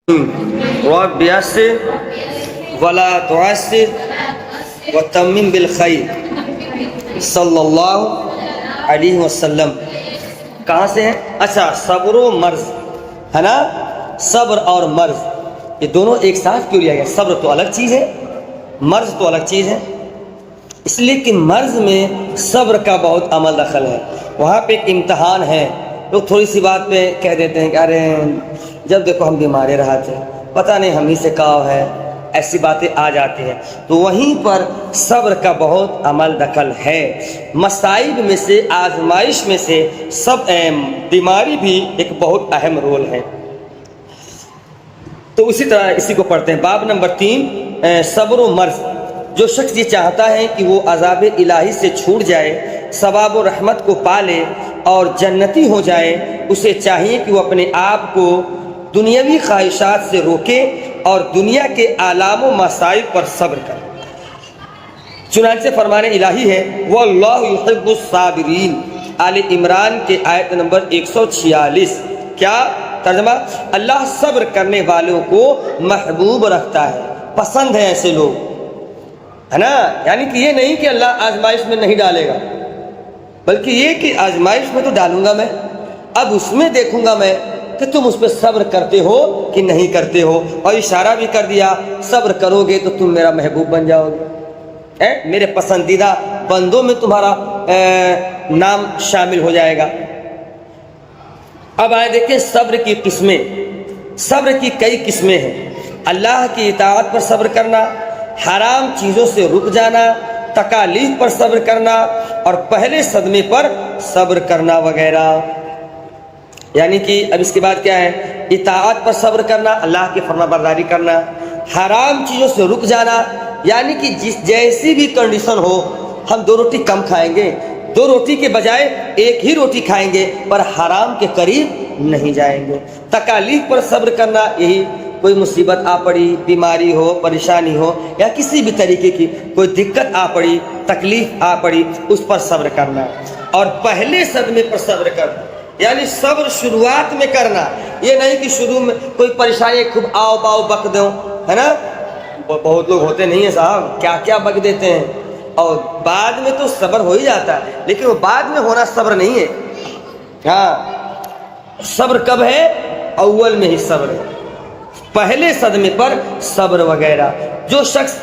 رب یسر ولا تعسر وتمم بالخیر صلی اللہ علیہ وسلم۔ کہاں سے ہے؟ اچھا، صبر و مرض ہے نا، صبر اور مرض یہ دونوں ایک ساتھ کیوں لیا گیا؟ صبر تو الگ چیز ہے، مرض تو الگ چیز ہے، اس لیے کہ مرض میں صبر کا بہت عمل دخل ہے۔ وہاں پہ ایک امتحان ہے، لوگ تھوڑی سی بات پہ کہہ دیتے ہیں کہ ارے جب دیکھو ہم بیمارے رہا تھے، پتہ نہیں ہم ہی سے کاؤ ہے، ایسی باتیں آ جاتی ہیں۔ تو وہیں پر صبر کا بہت عمل دخل ہے۔ مصائب میں سے، آزمائش میں سے سب بیماری بھی ایک بہت اہم رول ہے۔ تو اسی طرح اسی کو پڑھتے ہیں۔ باب نمبر 3، صبر و مرض۔ جو شخص یہ چاہتا ہے کہ وہ عذاب الہی سے چھوٹ جائے، ثواب و رحمت کو پالے اور جنتی ہو جائے، اسے چاہیے کہ وہ اپنے آپ کو دنیاوی خواہشات سے روکے اور دنیا کے آلام و مصائب پر صبر کرے۔ چنانچہ فرمان الہی ہے وَاللَّهُ يُحِبُّ الصَّابِرِينَ، آل عمران کے آیت نمبر 146۔ کیا ترجمہ؟ اللہ صبر کرنے والوں کو محبوب رکھتا ہے، پسند ہے ایسے لوگ، ہے نا۔ یعنی کہ یہ نہیں کہ اللہ آزمائش میں نہیں ڈالے گا، بلکہ یہ کہ آزمائش میں تو ڈالوں گا میں، اب اس میں دیکھوں گا میں کہ تم اس پہ صبر کرتے ہو کہ نہیں کرتے ہو، اور اشارہ بھی کر دیا صبر کرو گے تو تم میرا محبوب بن جاؤ گے، میرے پسندیدہ بندوں میں تمہارا نام شامل ہو جائے گا۔ اب آئے دیکھیں صبر کی قسمیں۔ صبر کی کئی قسمیں ہیں۔ اللہ کی اطاعت پر صبر کرنا، حرام چیزوں سے رک جانا، تکالیف پر صبر کرنا، اور پہلے صدمے پر صبر کرنا وغیرہ۔ یعنی کہ اب اس کے بعد کیا ہے؟ اطاعت پر صبر کرنا، اللہ کی فرما برداری کرنا، حرام چیزوں سے رک جانا، یعنی کہ جیسی بھی کنڈیشن ہو، ہم 2 روٹی کم کھائیں گے، 2 روٹی کے بجائے 1 ہی روٹی کھائیں گے، پر حرام کے قریب نہیں جائیں گے۔ تکالیف پر صبر کرنا، یہی کوئی مصیبت آ پڑی، بیماری ہو، پریشانی ہو، یا کسی بھی طریقے کی کوئی دقت آ پڑی، تکلیف آ پڑی، اس پر صبر کرنا۔ اور پہلے صدمے پر صبر کرنا، یعنی صبر شروعات میں کرنا، یہ نہیں کہ شروع میں کوئی پریشانی خوب آؤ باؤ بک دو، ہے نا۔ بہت لوگ ہوتے نہیں ہیں صاحب، کیا کیا بک دیتے ہیں، اور بعد میں تو صبر ہو ہی جاتا ہے، لیکن وہ بعد میں ہونا صبر نہیں ہے۔ ہاں، صبر کب ہے؟ اول میں ہی صبر ہے، پہلے صدمے پر صبر وغیرہ۔ جو شخص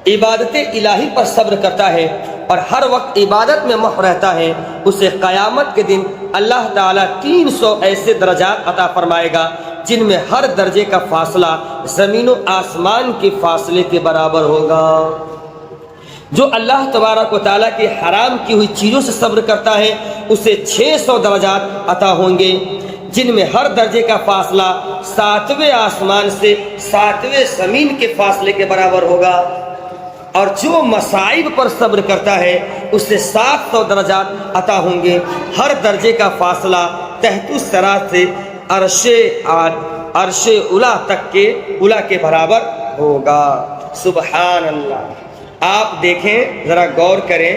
عبادت الہی پر صبر کرتا ہے اور ہر وقت عبادت میں محو رہتا ہے، اسے قیامت کے دن اللہ تعالیٰ 300 ایسے درجات عطا فرمائے گا جن میں ہر درجے کا فاصلہ زمین و آسمان کے فاصلے کے برابر ہوگا۔ جو اللہ تبارک و تعالیٰ کے حرام کی ہوئی چیزوں سے صبر کرتا ہے، اسے 600 درجات عطا ہوں گے جن میں ہر درجے کا فاصلہ 7ویں آسمان سے 7ویں زمین کے فاصلے کے برابر ہوگا۔ اور جو مصائب پر صبر کرتا ہے، اسے 700 درجات عطا ہوں گے، ہر درجے کا فاصلہ تحت الثری سے عرش اولا تک کے اولا کے برابر ہوگا۔ سبحان اللہ۔ آپ دیکھیں، ذرا غور کریں،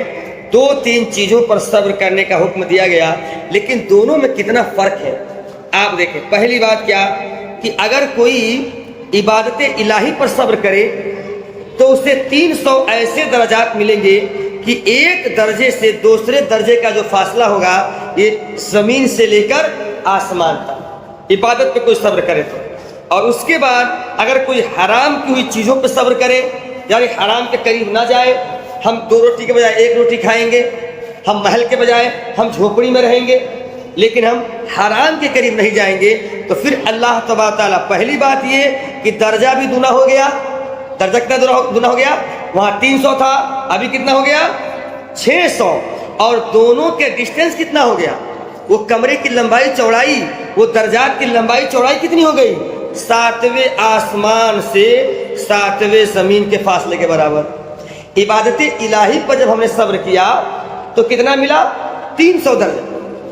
2-3 چیزوں پر صبر کرنے کا حکم دیا گیا، لیکن دونوں میں کتنا فرق ہے۔ آپ دیکھیں، پہلی بات کیا کہ اگر کوئی عبادت الہی پر صبر کرے تو اسے 300 ایسے درجات ملیں گے کہ ایک درجے سے دوسرے درجے کا جو فاصلہ ہوگا، یہ زمین سے لے کر آسمان تک، عبادت پہ کوئی صبر کرے تو۔ اور اس کے بعد اگر کوئی حرام کی ہوئی چیزوں پہ صبر کرے، یعنی حرام کے قریب نہ جائے، ہم 2 روٹی کے بجائے 1 روٹی کھائیں گے، ہم محل کے بجائے ہم جھوپڑی میں رہیں گے، لیکن ہم حرام کے قریب نہیں جائیں گے، تو پھر اللہ تبارک تعالیٰ پہلی بات یہ کہ درجہ بھی دونا ہو گیا۔ درجہ کتنا دونا ہو گیا؟ وہاں 300 تھا، ابھی کتنا ہو گیا؟ 600۔ اور دونوں کے ڈسٹینس کتنا ہو گیا؟ وہ کمرے کی لمبائی چوڑائی، وہ درجات کی لمبائی چوڑائی کتنی ہو گئی؟ 7ویں آسمان سے 7ویں زمین کے فاصلے کے برابر۔ عبادت الہی پر جب ہم نے صبر کیا تو کتنا ملا؟ 300 درجہ،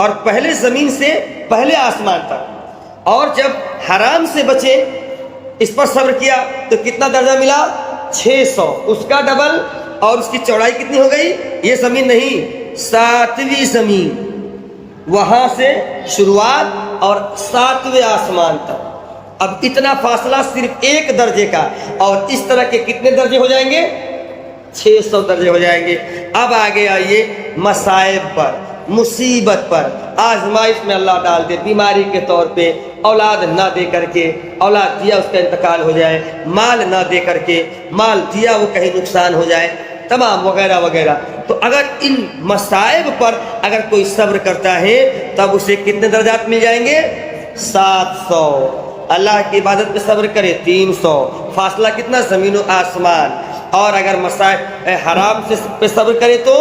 اور پہلے زمین سے پہلے آسمان تک۔ اور جب حرام سے بچے، اس پر صبر کیا تو کتنا درجہ ملا؟ 600، اس کا ڈبل، اور اس کی چوڑائی کتنی ہو گئی؟ یہ زمین نہیں، 7ویں زمین، وہاں سے شروعات اور 7ویں آسمان تک۔ اب اتنا فاصلہ صرف ایک درجے کا، اور اس طرح کے کتنے درجے ہو جائیں گے؟ 600 درجے ہو جائیں گے۔ اب آگے آئیے مصائب پر، مصیبت پر، آزمائش میں اللہ ڈال دے، بیماری کے طور پہ، اولاد نہ دے کر کے، اولاد دیا اس کا انتقال ہو جائے، مال نہ دے کر کے، مال دیا وہ کہیں نقصان ہو جائے، تمام وغیرہ وغیرہ۔ تو اگر ان مصائب پر اگر کوئی صبر کرتا ہے تب اسے کتنے درجات مل جائیں گے؟ 700۔ اللہ کی عبادت پہ صبر کرے 300، فاصلہ کتنا؟ زمین و آسمان۔ اور اگر مصائب حرام سے پہ صبر کرے تو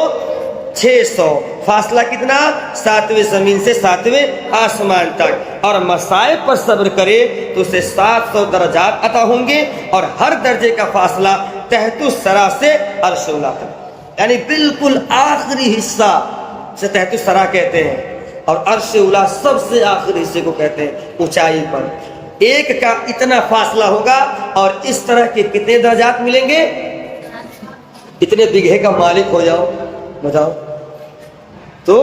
600، فاصلہ کتنا؟ 7ویں زمین سے 7ویں آسمان تک۔ اور مصائب پر صبر کرے تو اسے 700 درجات عطا ہوں گے، اور ہر درجے کا فاصلہ تحت الثری سے عرش اولی تک، یعنی بالکل آخری حصہ سے تحت الثری کہتے ہیں، اور عرش اولی سب سے آخری حصے کو کہتے ہیں اونچائی پر۔ ایک کا اتنا فاصلہ ہوگا، اور اس طرح کے کتنے درجات ملیں گے؟ اتنے بگھے کا مالک ہو جاؤ، بتاؤ تو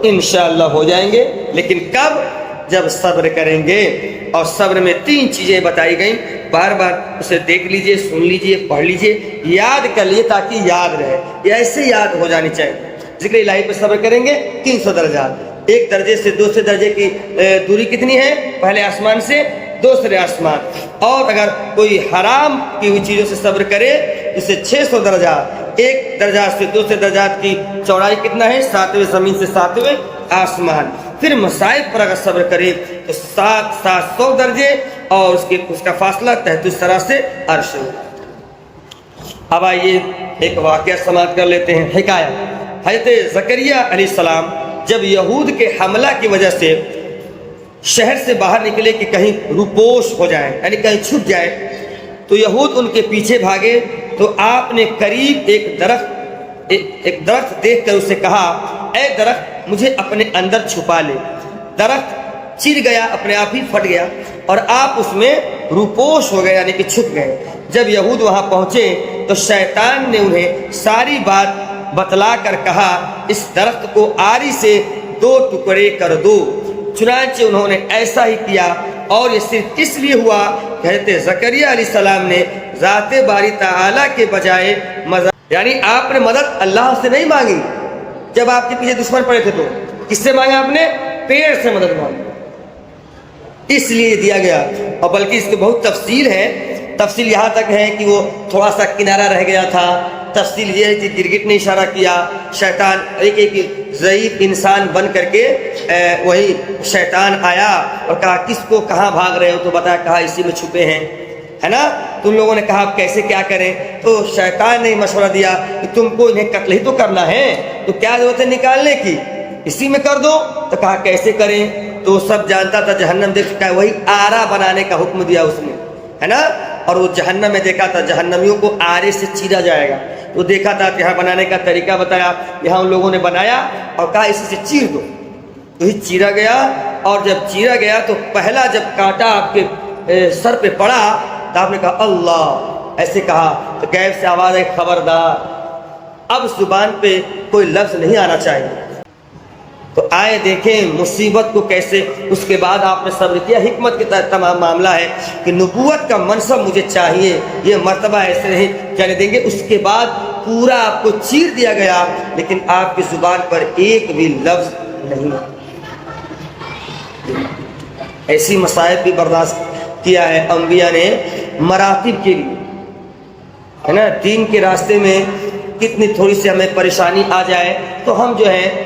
انشاءاللہ ہو جائیں گے۔ لیکن کب؟ جب صبر کریں گے۔ اور صبر میں 3 چیزیں بتائی گئیں، بار بار اسے دیکھ لیجئے، سن لیجئے، پڑھ لیجئے، یاد کر لیجئے تاکہ یاد رہے، یہ ایسے یاد ہو جانی چاہیے۔ ذکر الہی پہ صبر کریں گے 300 درجات، ایک درجے سے دوسرے درجے کی دوری کتنی ہے؟ پہلے آسمان سے دوسرے آسمان۔ اور اگر کوئی حرام کی ہوئی چیزوں سے صبر کرے اسے 600 درجات، ایک درجات سے دوسرے درجات کی چوڑائی کتنا ہے؟ 7ویں زمین سے 7ویں آسمان۔ پھر مصائب پر اگر صبر کرے تو 700 درجے، اور اس کا فاصلہ تحت الثری سے عرش۔ اب آئیے ایک واقعہ سماعت کر لیتے ہیں، حکایت۔ حضرت زکریا علیہ السلام جب یہود کے حملہ کی وجہ سے شہر سے باہر نکلے کہ کہیں روپوش ہو جائیں، یعنی کہیں چھپ جائیں، تو یہود ان کے پیچھے بھاگے، تو آپ نے قریب ایک درخت دیکھ کر اسے کہا، اے درخت مجھے اپنے اندر چھپا لے۔ درخت چر گیا، اپنے آپ ہی پھٹ گیا، اور آپ اس میں روپوش ہو گئے، یعنی کہ چھپ گئے۔ جب یہود وہاں پہنچے تو شیطان نے انہیں ساری بات بتلا کر کہا، اس درخت کو آری سے 2 ٹکڑے کر دو۔ چنانچہ انہوں نے ایسا ہی کیا، اور یہ صرف اس لیے ہوا کہ حضرت زکریا علیہ السلام نے ذات باری تعالیٰ کے بجائے یعنی آپ نے مدد اللہ سے نہیں مانگی۔ جب آپ کے پیچھے دشمن پڑے تھے تو کس سے مانگا آپ نے؟ پیڑ سے مدد مانگی، اس لیے دیا گیا۔ اور بلکہ اس کی بہت تفصیل ہے، تفصیل یہاں تک ہے کہ وہ تھوڑا سا کنارہ رہ گیا تھا۔ تفصیل یہ ہے کہ گرگٹ نے اشارہ کیا، شیطان ایک ضعیف انسان بن کر کے وہی شیطان آیا اور کہا کس کو کہاں بھاگ رہے ہو؟ تو بتایا کہا اسی میں چھپے ہیں، ہے نا؟ تم لوگوں نے کہا کیسے کیا کریں؟ تو شیطان نے مشورہ دیا کہ تم کو انہیں قتل ہی تو کرنا ہے، تو کیا ضرورت ہے نکالنے کی، اسی میں کر دو۔ تو کہا کیسے کریں؟ تو سب جانتا تھا جہنم دیکھ چکا ہے، وہی آرا بنانے کا حکم دیا اس نے، ہے نا؟ اور وہ جہنم میں دیکھا تھا جہنمیوں کو آرے سے چیرا جائے گا، تو دیکھا تھا کہ یہاں بنانے کا طریقہ بتایا، یہاں ان لوگوں نے بنایا اور کہا اسی سے چیر دو، تو ہی چیرا گیا۔ اور جب چیرا گیا تو پہلا جب کانٹا آپ کے سر پہ پڑا تو آپ نے کہا اللہ، ایسے کہا تو غیب سے آواز ہے خبردار، اب زبان پہ کوئی لفظ نہیں آنا چاہیے۔ تو آئے دیکھیں مصیبت کو کیسے، اس کے بعد آپ نے صبر کیا۔ حکمت کے تحت تمام معاملہ ہے کہ نبوت کا منصب مجھے چاہیے، یہ مرتبہ ایسے نہیں کہنے دیں گے۔ اس کے بعد پورا آپ کو چیر دیا گیا، لیکن آپ کی زبان پر ایک بھی لفظ نہیں۔ ایسی مصائب بھی برداشت کیا ہے انبیاء نے مراتب کے لیے، ہے نا؟ دین کے راستے میں کتنی تھوڑی سی ہمیں پریشانی آ جائے تو ہم جو ہے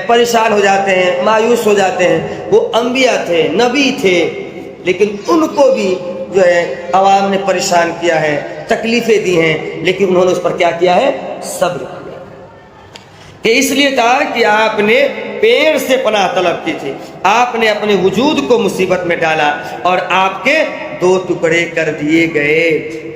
پریشان ہو جاتے ہیں، مایوس ہو جاتے ہیں۔ وہ انبیاء تھے، نبی تھے، لیکن ان کو بھی جو ہے عوام نے پریشان کیا ہے، تکلیفیں دی ہیں، لیکن انہوں نے اس پر کیا کیا ہے؟ صبر کیا۔ کہ اس لیے تھا کہ آپ نے پیڑ سے پناہ طلب کی تھی، آپ نے اپنے وجود کو مصیبت میں ڈالا اور آپ کے 2 ٹکڑے کر دیے گئے۔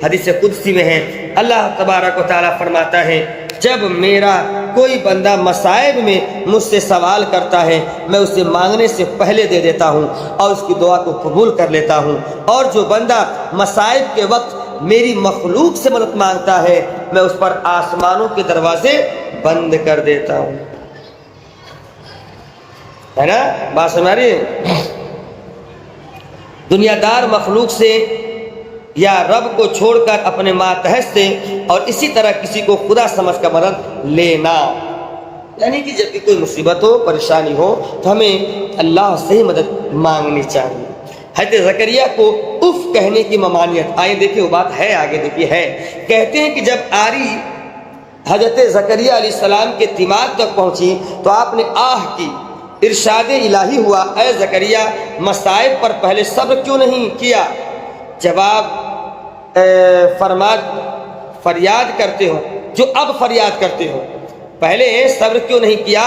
حدیث قدسی میں ہے، اللہ تبارک و تعالیٰ فرماتا ہے، جب میرا کوئی بندہ مصائب میں مجھ سے سوال کرتا ہے میں اسے مانگنے سے پہلے دے دیتا ہوں اور اس کی دعا کو قبول کر لیتا ہوں، اور جو بندہ مصائب کے وقت میری مخلوق سے مدد مانگتا ہے میں اس پر آسمانوں کے دروازے بند کر دیتا ہوں۔ ہے نا؟ بات سمجھ رہی ہے؟ دنیا دار مخلوق سے یا رب کو چھوڑ کر اپنے ماتحت سے، اور اسی طرح کسی کو خدا سمجھ کر مدد لینا، یعنی کہ جب بھی کوئی مصیبت ہو، پریشانی ہو تو ہمیں اللہ سے ہی مدد مانگنی چاہیے۔ حضرت زکریہ کو اف کہنے کی ممانعت، آئے دیکھیں وہ بات ہے، آگے دیکھیے ہے، کہتے ہیں کہ جب آری حضرت زکریہ علیہ السلام کے دماغ تک پہنچی تو آپ نے آہ کی، ارشاد الہی ہوا، اے زکریہ مصائب پر پہلے صبر کیوں نہیں کیا؟ جواب فریاد کرتے ہو جو اب فریاد کرتے ہو، پہلے صبر کیوں نہیں کیا،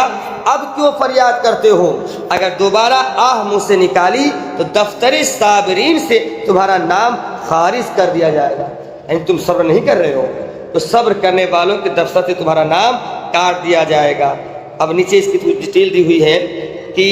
اب کیوں فریاد کرتے ہو؟ اگر دوبارہ آہ منہ سے نکالی تو دفتر صابرین سے تمہارا نام خارج کر دیا جائے گا، یعنی تم صبر نہیں کر رہے ہو تو صبر کرنے والوں کے دفتر سے تمہارا نام کاٹ دیا جائے گا۔ اب نیچے اس کی ڈیٹیل دی ہوئی ہے کہ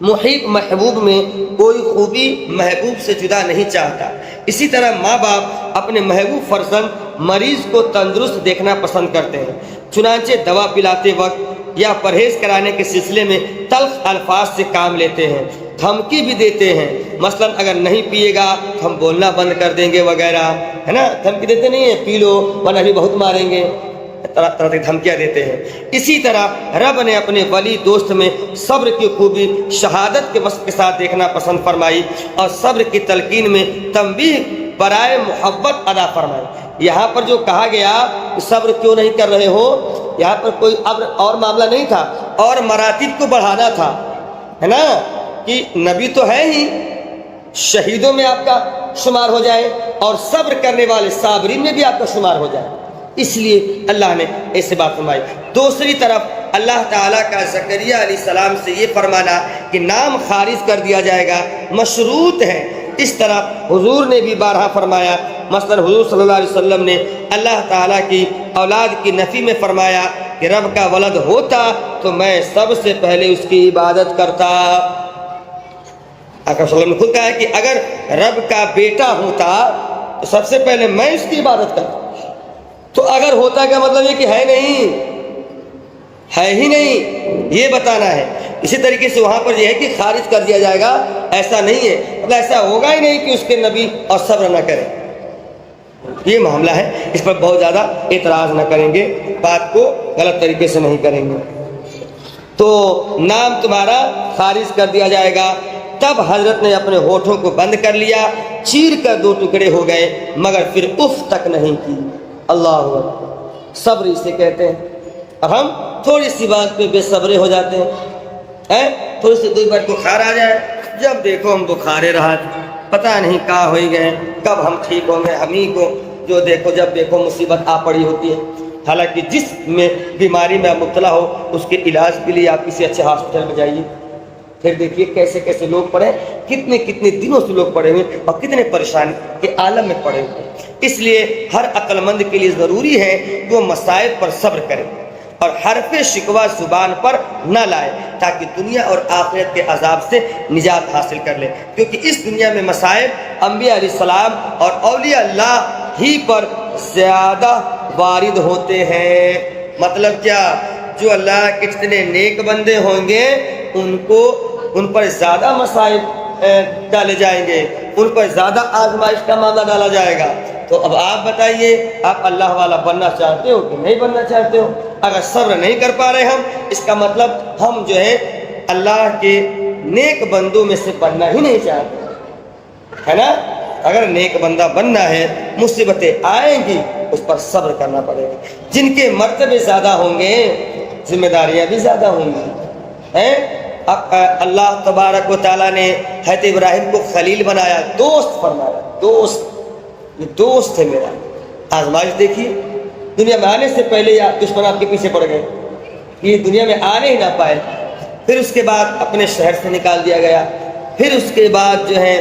محب محبوب میں کوئی خوبی محبوب سے جدا نہیں چاہتا، اسی طرح ماں باپ اپنے محبوب فرزند مریض کو تندرست دیکھنا پسند کرتے ہیں، چنانچہ دوا پلاتے وقت یا پرہیز کرانے کے سلسلے میں تلخ الفاظ سے کام لیتے ہیں، دھمکی بھی دیتے ہیں، مثلا اگر نہیں پیے گا تو ہم بولنا بند کر دیں گے وغیرہ، ہے نا، دھمکی دیتے نہیں ہیں، پی لو ورنہ بھی بہت ماریں گے، طرح طرح کی دھمکیاں دیتے ہیں۔ اسی طرح رب نے اپنے ولی دوست میں صبر کی خوبی شہادت کے وصف کے ساتھ دیکھنا پسند فرمائی، اور صبر کی تلقین میں تنبیہ برائے محبت ادا فرمائی۔ یہاں پر جو کہا گیا کہ صبر کیوں نہیں کر رہے ہو، یہاں پر کوئی اور معاملہ نہیں تھا، اور مراتب کو بڑھانا تھا، ہے نا، کہ نبی تو ہے ہی، شہیدوں میں آپ کا شمار ہو جائے اور صبر کرنے والے صابرین میں بھی آپ کا شمار ہو جائے، اس لیے اللہ نے ایسے بات فرمائی۔ دوسری طرف اللہ تعالیٰ کا زکریا علیہ السلام سے یہ فرمانا کہ نام خارج کر دیا جائے گا مشروط ہے، اس طرح حضور نے بھی بارہا فرمایا، مثلا حضور صلی اللہ علیہ وسلم نے اللہ تعالیٰ کی اولاد کی نفی میں فرمایا کہ رب کا ولد ہوتا تو میں سب سے پہلے اس کی عبادت کرتا۔ آقا صلی اللہ علیہ وسلم نے خود کہا ہے کہ اگر رب کا بیٹا ہوتا تو سب سے پہلے میں اس کی عبادت کرتا، تو اگر ہوتا کا مطلب یہ کہ ہے نہیں، ہے ہی نہیں، یہ بتانا ہے۔ اسی طریقے سے وہاں پر یہ ہے کہ خارج کر دیا جائے گا، ایسا نہیں ہے، مطلب ایسا ہوگا ہی نہیں کہ اس کے نبی اور صبر نہ کریں، یہ معاملہ ہے، اس پر بہت زیادہ اعتراض نہ کریں گے، بات کو غلط طریقے سے نہیں کریں گے۔ تو نام تمہارا خارج کر دیا جائے گا۔ تب حضرت نے اپنے ہونٹوں کو بند کر لیا، چیر کر دو ٹکڑے ہو گئے، مگر پھر اف تک نہیں کی۔ اللہ اکبر، صبر اسے کہتے ہیں۔ اب ہم تھوڑی سی بات پہ بے صبرے ہو جاتے ہیں، تھوڑی سی کوئی بار بخار آ جائے، جب دیکھو ہم بخارے رہا، پتہ نہیں کہاں ہوئی گئے، کب ہم ٹھیک ہوں گے، ہم ہی کو جو دیکھو جب دیکھو مصیبت آ پڑی ہوتی ہے۔ حالانکہ جس میں بیماری میں آپ مبتلا ہو اس کے علاج کے لیے آپ کسی اچھے ہاسپٹل میں جائیے، پھر دیکھیے کیسے کیسے لوگ پڑے، کتنے کتنے دنوں سے لوگ پڑے ہوئے اور کتنے پریشانی کے عالم میں پڑے ہوئے۔ اس لیے ہر عقل مند کے لیے ضروری ہے کہ وہ مصائب پر صبر کرے اور حرف شکوہ زبان پر نہ لائے، تاکہ دنیا اور آخرت کے عذاب سے نجات حاصل کر لے، کیونکہ اس دنیا میں مصائب انبیاء علیہ السلام اور اولیاء اللہ ہی پر زیادہ وارد ہوتے ہیں۔ مطلب کیا؟ جو اللہ کے جتنے نیک بندے ہوں گے ان پر زیادہ مصائب ڈالے جائیں گے، ان پر زیادہ آزمائش کا معاملہ ڈالا جائے گا۔ تو اب آپ بتائیے، آپ اللہ والا بننا چاہتے ہو کہ نہیں بننا چاہتے ہو؟ اگر صبر نہیں کر پا رہے ہم، اس کا مطلب ہم جو ہے اللہ کے نیک بندوں میں سے بننا ہی نہیں چاہتے، ہے نا۔ اگر نیک بندہ بننا ہے، مصیبتیں آئیں گی، اس پر صبر کرنا پڑے گا۔ جن کے مرتبے زیادہ ہوں گے، ذمہ داریاں بھی زیادہ ہوں گی۔ اللہ تبارک و تعالیٰ نے حضرت ابراہیم کو خلیل بنایا، دوست فرمایا، دوست، یہ دوست ہے میرا۔ آزمائش دیکھیے، دنیا میں آنے سے پہلے یا دشمن آپ کے پیچھے پڑ گئے، یہ دنیا میں آنے ہی نہ پائے، پھر اس کے بعد اپنے شہر سے نکال دیا گیا، پھر اس کے بعد جو ہے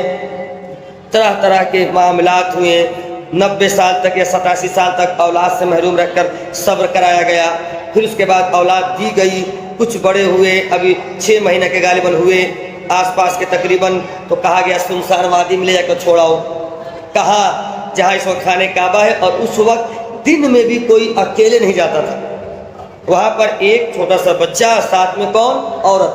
طرح طرح کے معاملات ہوئے، 90 سال تک یا 87 سال تک اولاد سے محروم رکھ کر صبر کرایا گیا، پھر اس کے بعد اولاد دی گئی، کچھ بڑے ہوئے، ابھی 6 مہینے کے غالباً ہوئے آس پاس کے تقریباً، تو کہا گیا سنسان وادی میں لے جا کر چھوڑاؤ، کہاں جہاں اس وقت خانہ کعبہ ہے، اور اس وقت دن میں بھی کوئی اکیلے نہیں جاتا تھا، وہاں پر ایک چھوٹا سا بچہ، ساتھ میں کون؟ عورت،